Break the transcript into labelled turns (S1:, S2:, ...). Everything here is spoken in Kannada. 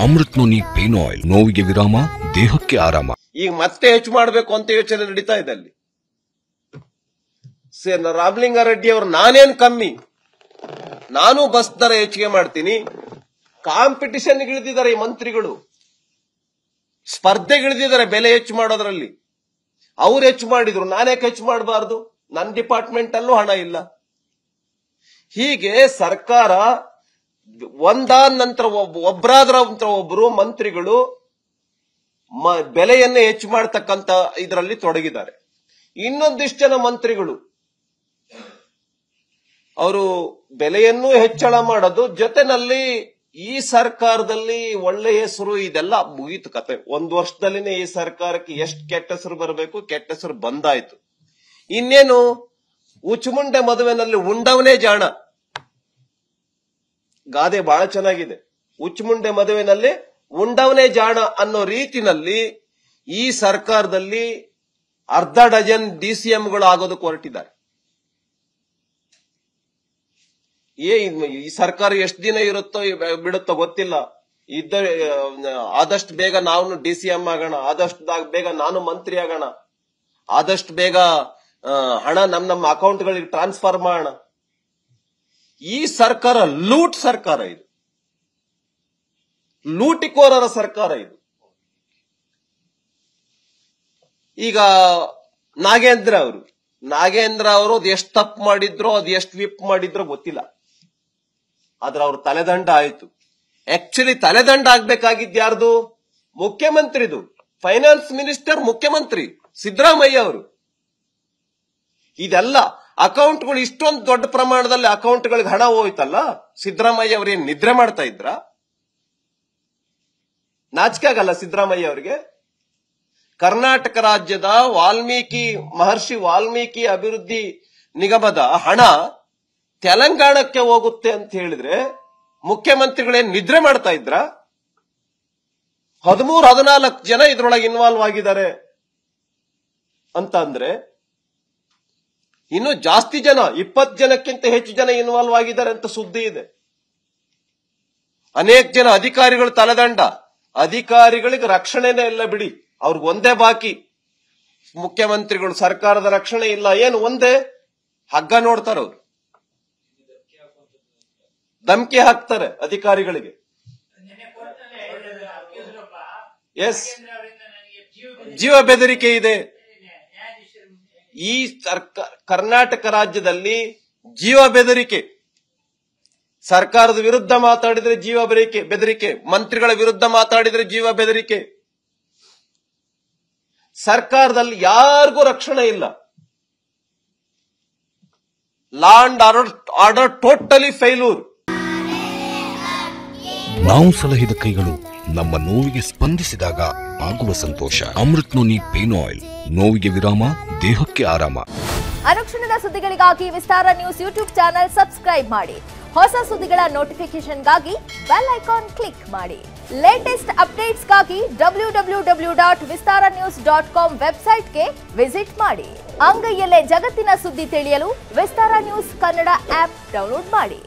S1: ಅಮೃತ್ ನೋನಿ ಪೇನ್ ಆಯಿಲ್, ನೋವಿಗೆ ವಿರಾಮ, ದೇಹಕ್ಕೆ ಆರಾಮ.
S2: ಈಗ ಮತ್ತೆ ಹೆಚ್ಚು ಮಾಡಬೇಕು ಅಂತ ಯೋಚನೆ ನಡೀತಾ ಇದೆ ಅಲ್ಲಿ. ರಾಮಲಿಂಗಾರೆಡ್ಡಿ ಅವರು ನಾನೇನ್ ಕಮ್ಮಿ, ನಾನು ಬಸ್ ದರ ಹೆಚ್ಚಿಗೆ ಮಾಡ್ತೀನಿ. ಕಾಂಪಿಟಿಷನ್ ಇಳಿದಿದ್ದಾರೆ ಈ ಮಂತ್ರಿಗಳು, ಸ್ಪರ್ಧೆಗಿಳಿದಿದ್ದಾರೆ ಬೆಲೆ ಹೆಚ್ಚು ಮಾಡೋದ್ರಲ್ಲಿ. ಅವ್ರು ಹೆಚ್ಚು ಮಾಡಿದ್ರು, ನಾನೇಕೆ ಹೆಚ್ಚು ಮಾಡಬಾರ್ದು? ನನ್ನ ಡಿಪಾರ್ಟ್ಮೆಂಟ್ ಅಲ್ಲೂ ಹಣ ಇಲ್ಲ. ಹೀಗೆ ಸರ್ಕಾರ ಒಂದಾದ ನಂತರ ಒಬ್ಬರಾದ್ರ ಒಬ್ಬರು ಮಂತ್ರಿಗಳು ಬೆಲೆಯನ್ನೇ ಹೆಚ್ಚು ಮಾಡತಕ್ಕಂತ ಇದರಲ್ಲಿ ತೊಡಗಿದ್ದಾರೆ. ಇನ್ನೊಂದಿಷ್ಟು ಜನ ಮಂತ್ರಿಗಳು ಅವರು ಬೆಲೆಯನ್ನು ಹೆಚ್ಚಳ ಮಾಡೋದು, ಜೊತೆನಲ್ಲಿ ಈ ಸರ್ಕಾರದಲ್ಲಿ ಒಳ್ಳೆ ಹೆಸರು, ಇದೆಲ್ಲ ಮುಗೀತು ಕತೆ. ಒಂದು ವರ್ಷದಲ್ಲಿನೇ ಈ ಸರ್ಕಾರಕ್ಕೆ ಎಷ್ಟು ಕೆಟ್ಟ ಹೆಸರು ಬರಬೇಕು, ಕೆಟ್ಟ ಹೆಸರು ಬಂದಾಯ್ತು. ಇನ್ನೇನು ಉಚ್ಚುಮುಂಡೆ ಮದುವೆನಲ್ಲಿ ಉಂಡವನೇ ಜಾಣ, ಗಾದೆ ಬಹಳ ಚೆನ್ನಾಗಿದೆ. ಉಚ್ಚುಮುಂಡೆ ಮದುವೆನಲ್ಲಿ ಉಂಡವನೇ ಜಾಣ ಅನ್ನೋ ರೀತಿನಲ್ಲಿ ಈ ಸರ್ಕಾರದಲ್ಲಿ ಅರ್ಧ ಡಜನ್ DCMಗಳು ಆಗೋದಕ್ಕೆ ಹೊರಟಿದ್ದಾರೆ. ಈ ಸರ್ಕಾರ ಎಷ್ಟು ದಿನ ಇರುತ್ತೋ ಬಿಡುತ್ತೋ ಗೊತ್ತಿಲ್ಲ. ಆದಷ್ಟು ಬೇಗ ನಾವು DCM ಆಗೋಣ, ಆದಷ್ಟು ಬೇಗ ನಾನು ಮಂತ್ರಿ ಆಗೋಣ, ಆದಷ್ಟು ಬೇಗ ಹಣ ನಮ್ಮ ಅಕೌಂಟ್ಗಳಿಗೆ ಟ್ರಾನ್ಸ್ಫರ್ ಮಾಡೋಣ. ಈ ಸರ್ಕಾರ ಲೂಟ್ ಸರ್ಕಾರ, ಇದು ಲೂಟಿಕೋರರ ಸರ್ಕಾರ ಇದು. ಈಗ ನಾಗೇಂದ್ರ ಅವರು ಅದು ಎಷ್ಟು ತಪ್ಪು ಮಾಡಿದ್ರೋ, ಅದು ಎಷ್ಟು ವಿಪ್ ಮಾಡಿದ್ರೋ ಗೊತ್ತಿಲ್ಲ, ಆದ್ರೆ ಅವ್ರ ತಲೆದಂಡ ಆಯ್ತು. ಆಕ್ಚುಲಿ ತಲೆದಂಡ ಆಗ್ಬೇಕಾಗಿದ್ದು ಯಾರ್ದು? ಮುಖ್ಯಮಂತ್ರಿದು. ಫೈನಾನ್ಸ್ ಮಿನಿಸ್ಟರ್ ಮುಖ್ಯಮಂತ್ರಿ ಸಿದ್ದರಾಮಯ್ಯ ಅವರು. ಇದೆಲ್ಲ ಅಕೌಂಟ್ಗಳು ಇಷ್ಟೊಂದು ದೊಡ್ಡ ಪ್ರಮಾಣದಲ್ಲಿ ಅಕೌಂಟ್ಗಳಿಗೆ ಹಣ ಹೋಯ್ತಲ್ಲ, ಸಿದ್ದರಾಮಯ್ಯ ಅವ್ರೇನ್ ನಿದ್ರೆ ಮಾಡ್ತಾ ಇದ್ರ? ನಾಚಿಕೆ ಆಗಲ್ಲ ಸಿದ್ದರಾಮಯ್ಯ ಅವರಿಗೆ? ಕರ್ನಾಟಕ ರಾಜ್ಯದ ಮಹರ್ಷಿ ವಾಲ್ಮೀಕಿ ಅಭಿವೃದ್ಧಿ ನಿಗಮದ ಹಣ ತೆಲಂಗಾಣಕ್ಕೆ ಹೋಗುತ್ತೆ ಅಂತ ಹೇಳಿದ್ರೆ ಮುಖ್ಯಮಂತ್ರಿಗಳೇನ್ ನಿದ್ರೆ ಮಾಡ್ತಾ ಇದ್ರ? 13-14 ಜನ ಇದ್ರೊಳಗೆ ಇನ್ವಾಲ್ವ್ ಆಗಿದ್ದಾರೆ ಅಂತ ಅಂದ್ರೆ, ಇನ್ನು ಜಾಸ್ತಿ ಜನ, 20 ಜನಕ್ಕಿಂತ ಹೆಚ್ಚು ಜನ ಇನ್ವಾಲ್ವ್ ಆಗಿದ್ದಾರೆ ಅಂತ ಸುದ್ದಿ ಇದೆ. ಅನೇಕ ಜನ ಅಧಿಕಾರಿಗಳು ತಲೆದಂಡ. ಅಧಿಕಾರಿಗಳಿಗೆ ರಕ್ಷಣೆನೇ ಇಲ್ಲ ಬಿಡಿ, ಅವ್ರಿಗೆ ಒಂದೇ ಬಾಕಿ. ಮುಖ್ಯಮಂತ್ರಿಗಳು ಸರ್ಕಾರದ ರಕ್ಷಣೆ ಇಲ್ಲ, ಏನು ಒಂದೇ ಹಗ್ಗ ನೋಡ್ತಾರೆ ಅವರು, ಧಮಕಿ ಹಾಕ್ತಾರೆ ಅಧಿಕಾರಿಗಳಿಗೆ. ಎಸ್, ಜೀವ ಬೆದರಿಕೆ ಇದೆ. ಈ ಕರ್ನಾಟಕ ರಾಜ್ಯದಲ್ಲಿ ಜೀವ ಬೆದರಿಕೆ. ಸರ್ಕಾರದ ವಿರುದ್ಧ ಮಾತಾಡಿದ್ರೆ ಜೀವ ಬೆದರಿಕೆ, ಮಂತ್ರಿಗಳ ವಿರುದ್ಧ ಮಾತಾಡಿದ್ರೆ ಜೀವ ಬೆದರಿಕೆ. ಸರ್ಕಾರದಲ್ಲಿ ಯಾರಿಗೂ ರಕ್ಷಣೆ ಇಲ್ಲ. Law and order totally failure.
S1: ನಾವು ಸಲಹಿದ ಕೈಗಳು ನಮ್ಮ ನೋವಿಗೆ ಸ್ಪಂದಿಸಿದಾಗ ಆಗುವ ಸಂತೋಷ. ಅಮೃತ್ ನೋನಿ ಪೇನ್ ಆಯಿಲ್, ನೋವಿಗೆ ವಿರಾಮ, ದೇಹಕ್ಕೆ ಆರಾಮ.
S3: ಅನುಕ್ಷಣದ ಸುದ್ದಿಗಳಿಗಾಗಿ ವಿಸ್ತಾರ ನ್ಯೂಸ್ ಯೂಟ್ಯೂಬ್ ಚಾನೆಲ್ ಸಬ್ಸ್ಕ್ರೈಬ್ ಮಾಡಿ. ಹೊಸ ಸುದ್ದಿಗಳ ನೋಟಿಫಿಕೇಶನ್ಗಾಗಿ ಬೆಲ್ ಐಕಾನ್ ಕ್ಲಿಕ್ ಮಾಡಿ. ಲೇಟೆಸ್ಟ್ ಅಪ್ಡೇಟ್ಸ್ಗಾಗಿ www.vistaranews.com ವೆಬ್ಸೈಟ್ಗೆ ವಿಸಿಟ್ ಮಾಡಿ. ಅಂಗೈಯಲ್ಲೇ ಜಗತ್ತಿನ ಸುದ್ದಿ ತಿಳಿಯಲು ವಿಸ್ತಾರ ನ್ಯೂಸ್ ಕನ್ನಡ ಆಪ್ ಡೌನ್ಲೋಡ್ ಮಾಡಿ.